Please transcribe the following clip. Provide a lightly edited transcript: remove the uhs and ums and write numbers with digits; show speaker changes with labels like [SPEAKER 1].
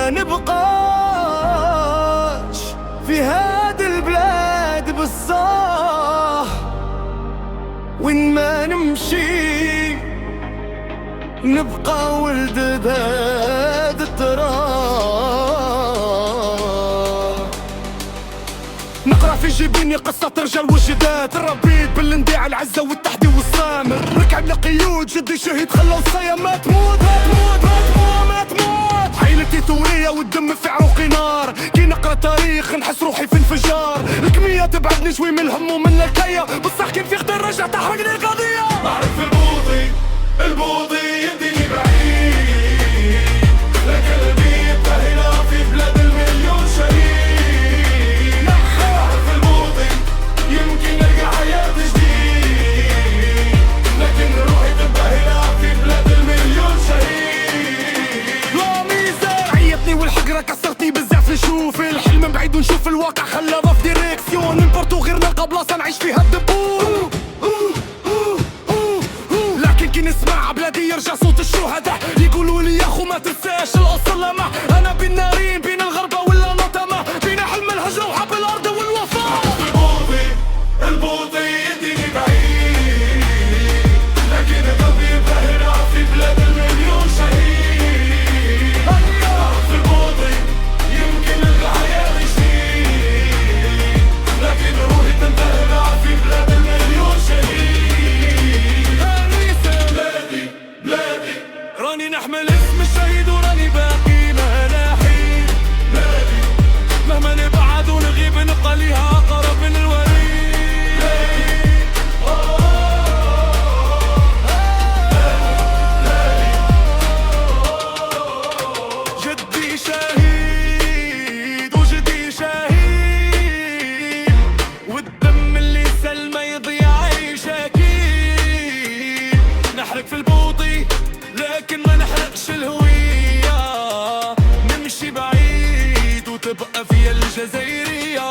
[SPEAKER 1] ما نبقاش في هاد البلاد بالصاح، وين ما نمشي نبقى ولد بهاد التراب. نقرا في جبيني قصة رجال وجدات، ربيت بالانداع العزة والتحدي والصامر، ركعنا قيود جدي شهيد خلى وصايا ما تموت ما تموت ما تموت ما تموت. عيلتي ثورية والدم في عروقي نار، كي نقرا تاريخ نحس روحي في انفجار. الكمية تبعدني شوي من الهم ومن الكية، بصح كي نفيق نرجع تحرقني القضية.
[SPEAKER 2] بعرف البوطي يديني بعيد، لكن البيت هنا في بلاد المليون شهيد. بعرف البوطي يمكن نلقى حياة جديد، لكن روحي تبقى هنا في بلاد المليون شهيد.
[SPEAKER 1] لا ميزان عيطني والحقرة كسرتني بزاف، نشوف الحلم بعيد ونشوف الواقع خلى في ديريكسيون، نبرتو غير نلقى بلاصة نعيش فيها الدبور. كي نسمع بلادي يرجع صوت الشهداء، يقولوا لي يا خو ما تنساش الاصل لمع. انا بين نارين، بين الغربة ولا نطمة، بين حلم الهجرة وحب الارض والوفاء.
[SPEAKER 2] البوطي يديني بعيد، لكن قلبي يبقى هنا في بلاد المليون شهيد. بعرف البوطي يمكن نلقى حياة جديد، لكن روحي تنتهي هنا في بلاد المليون شهيد.
[SPEAKER 1] راني نحمل اسم الشهيد وراني باقي ملاحي، مهما نبعد ونغيب نبقى ليها أقرب من الوريد. جدي شهيد وجدي شهيد، والدم اللي سل ما يضيع عيش أكيد. نحرق في البوطي لكن ما نحرقش الهوية، نمشي بعيد وتبقى فيا الجزائرية.